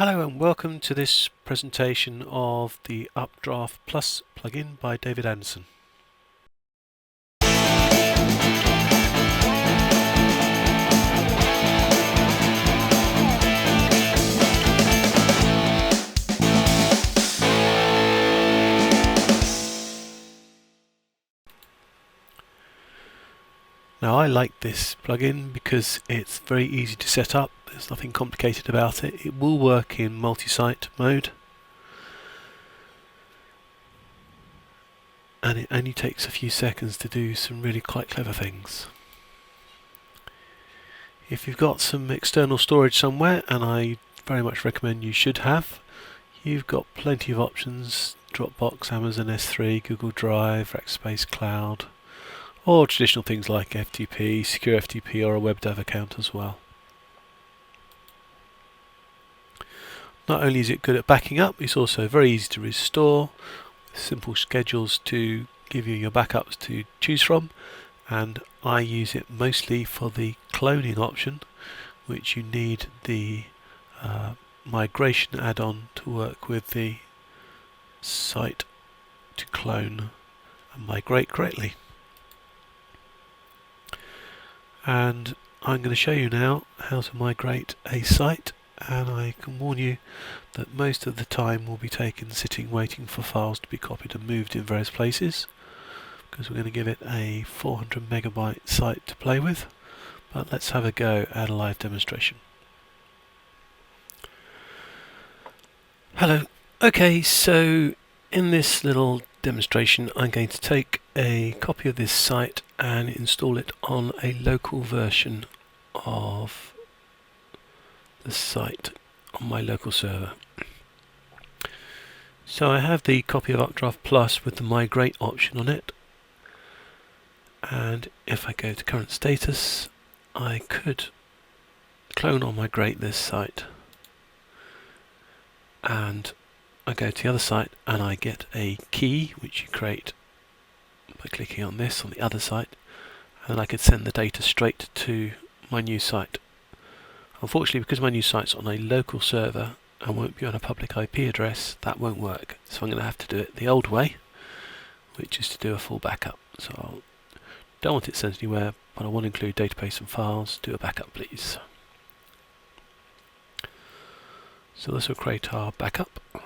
Hello and welcome to this presentation of the Updraft Plus plugin by David Anderson. Now I like this plugin because it's very easy to set up, there's nothing complicated about it. It will work in multi-site mode and it only takes a few seconds to do some really quite clever things. If you've got some external storage somewhere, and I very much recommend you should have, you've got plenty of options: Dropbox, Amazon S3, Google Drive, Rackspace Cloud, or traditional things like FTP, secure FTP, or a WebDAV account as well. Not only is it good at backing up, it's also very easy to restore, with simple schedules to give you your backups to choose from, and I use it mostly for the cloning option, which you need the migration add-on to work with the site to clone and migrate correctly. And I'm going to show you now how to migrate a site, and I can warn you that most of the time will be taken sitting waiting for files to be copied and moved in various places, because we're going to give it a 400 megabyte site to play with. But let's have a go at a live demonstration. Hello. Okay, so in this little demonstration I'm going to take a copy of this site and install it on a local version of the site on my local server. So I have the copy of Updraft Plus with the migrate option on it, and if I go to current status, I could clone or migrate this site, and I go to the other site and I get a key which you create by clicking on this on the other site, and I could send the data straight to my new site. Unfortunately, because my new site's on a local server and won't be on a public IP address, that won't work. So I'm going to have to do it the old way, which is to do a full backup. So I don't want it sent anywhere, but I want to include database and files. Do a backup, please. So this will create our backup. Which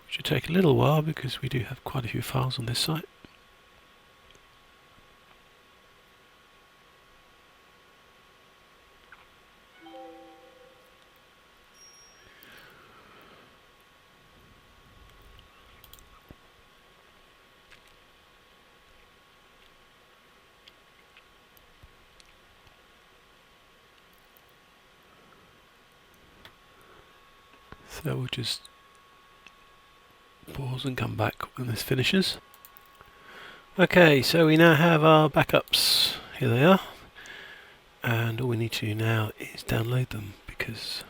should take a little while because we do have quite a few files on this site. So we'll just pause and come back when this finishes. Okay, so we now have our backups. Here they are, and all we need to do now is download them, because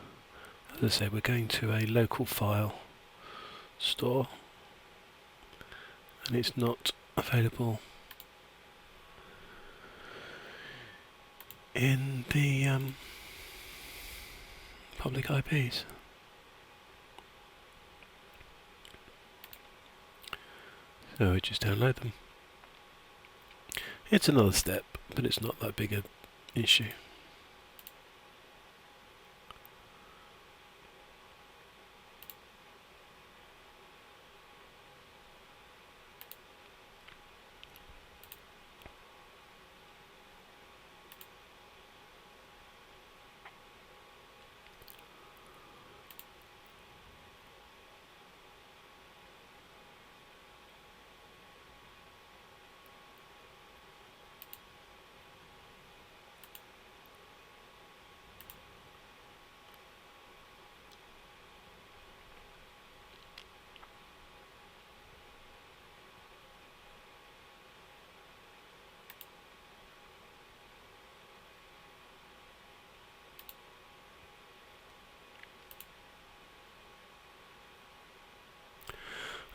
as I said, we're going to a local file store and it's not available in the public IPs. So we just download them. It's another step, but it's not that big an issue.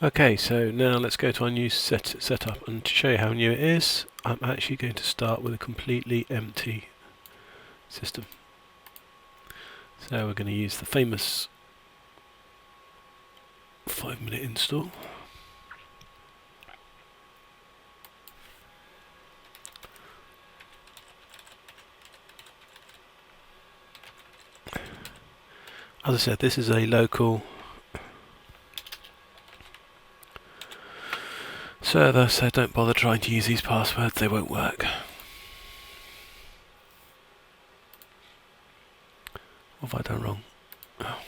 Okay, so now let's go to our new setup, and to show you how new it is, I'm actually going to start with a completely empty system. So we're going to use the famous 5-minute install. As I said, this is a local server, so don't bother trying to use these passwords, they won't work. What have I done wrong? Oh.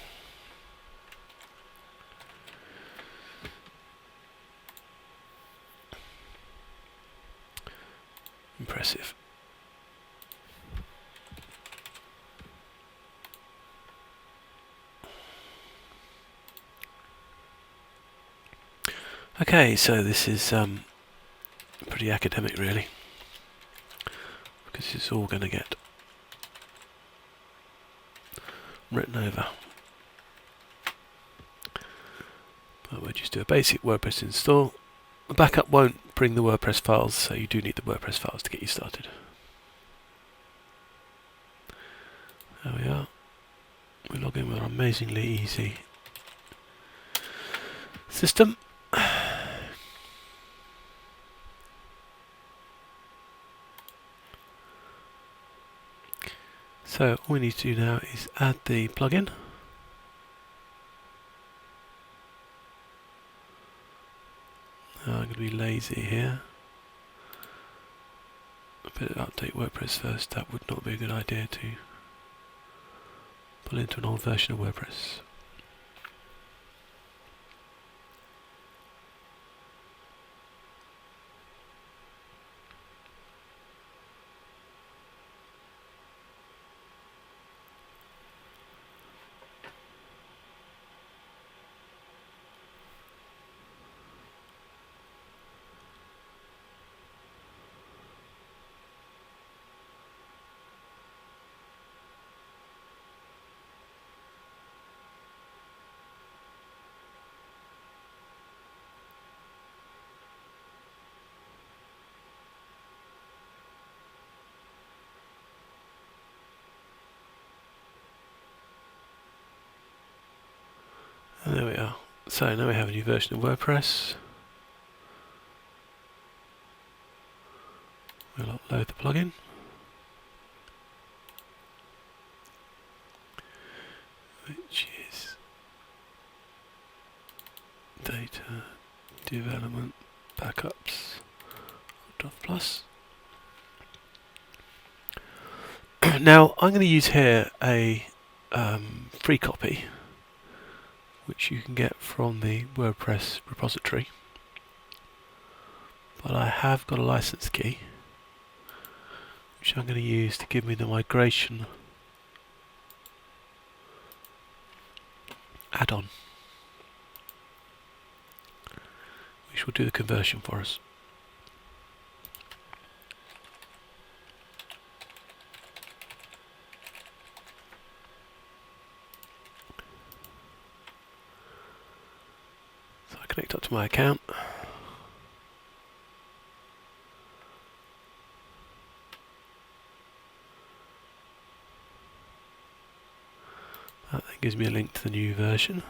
Impressive. Okay, so this is pretty academic really, because it's all going to get written over. But we'll just do a basic WordPress install. The backup won't bring the WordPress files, so you do need the WordPress files to get you started. There we are. We log in with our amazingly easy system. So all we need to do now is add the plugin. I'm going to be lazy here. I better update WordPress first. That would not be a good idea to pull into an old version of WordPress. And there we are. So now we have a new version of WordPress. We'll upload the plugin. Which is data development backups updraft+. Now I'm going to use here a free copy, which you can get from the WordPress repository, but I have got a license key which I'm going to use to give me the migration add-on, which will do the conversion for us. So I connect up to my account. That then gives me a link to the new version.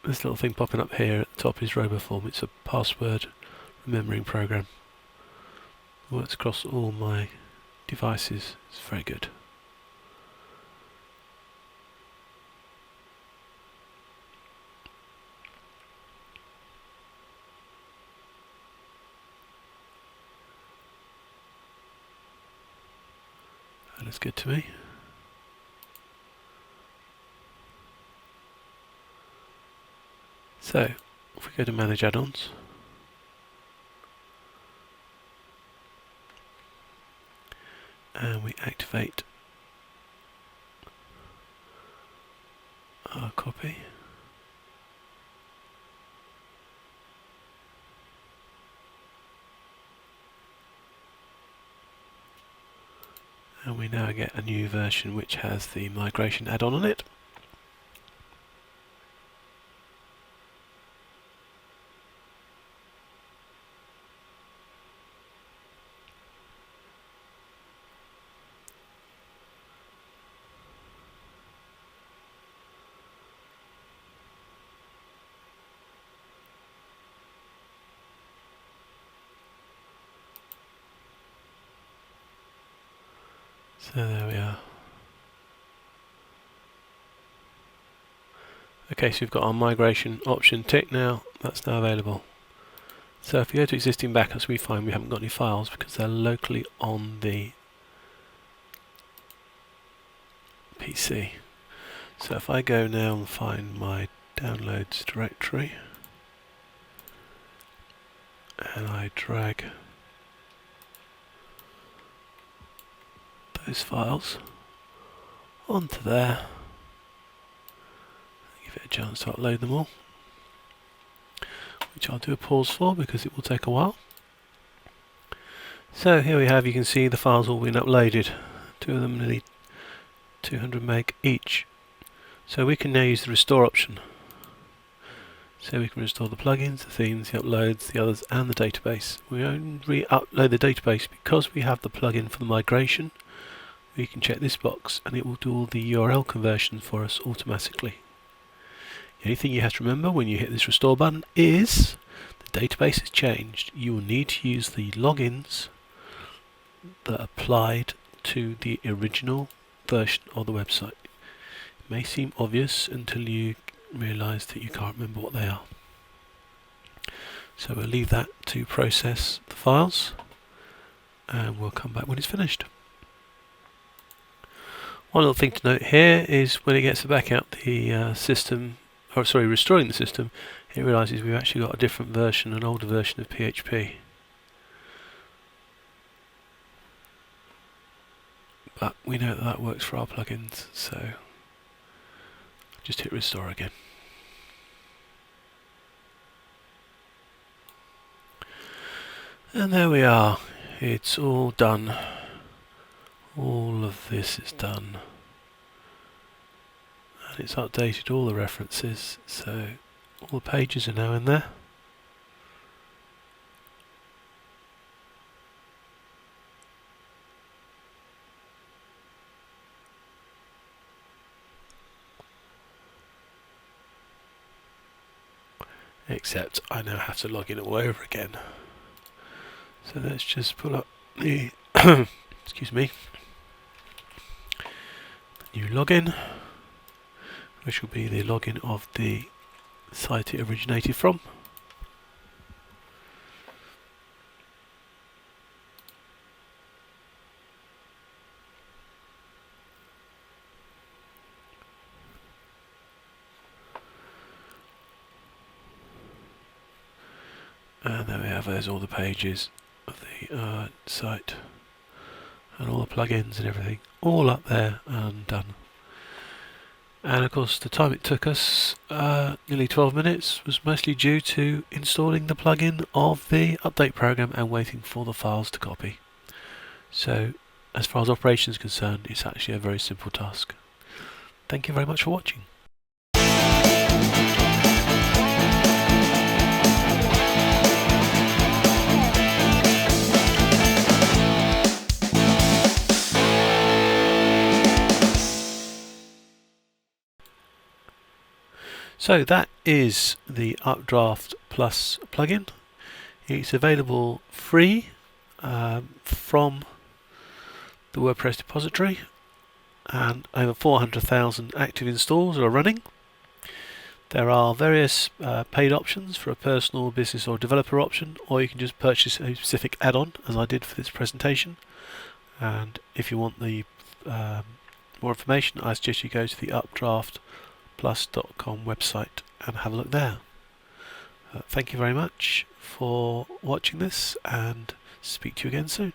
This little thing popping up here at the top is RoboForm. It's a password remembering program. It works across all my devices. It's very good. That looks good to me. So, if we go to Manage Add-ons, and we activate our copy, And we now get a new version which has the migration add-on on it. So there we are. Okay, so we've got our migration option ticked now. That's now available. So if you go to existing backups, we find we haven't got any files because they're locally on the PC. So if I go now and find my downloads directory and I drag those files onto there, give it a chance to upload them all, which I'll do a pause for because it will take a while. So here we have, you can see the files all been uploaded, two of them nearly 200 meg each. So we can now use the restore option. So we can restore the plugins, the themes, the uploads, the others, and the database. We only re-upload the database because we have the plugin for the migration. We can check this box and it will do all the URL conversions for us automatically. The only thing you have to remember when you hit this restore button is the database has changed. You will need to use the logins that applied to the original version of the website. It may seem obvious until you realise that you can't remember what they are. So we'll leave that to process the files and we'll come back when it's finished. One little thing to note here is when it gets back out the system, or sorry, restoring the system, it realises we've actually got a different version, an older version of PHP. But we know that that works for our plugins, so just hit restore again. And there we are, it's all done. All of this is done. And it's updated all the references, so all the pages are now in there. Except I now have to log in all over again. So let's just pull up the excuse me, new login, which will be the login of the site it originated from. And there we have, there's all the pages of the site and all the plugins and everything, all up there and done. And of course the time it took us, nearly 12 minutes, was mostly due to installing the plugin of the update program and waiting for the files to copy. So as far as operation is concerned, it's actually a very simple task. Thank you very much for watching. So that is the Updraft Plus plugin. It's available free from the WordPress repository, and over 400,000 active installs are running. There are various paid options for a personal, business or developer option, or you can just purchase a specific add-on as I did for this presentation. And if you want the more information, I suggest you go to the updraftplus.com website and have a look there. Thank you very much for watching this, and speak to you again soon.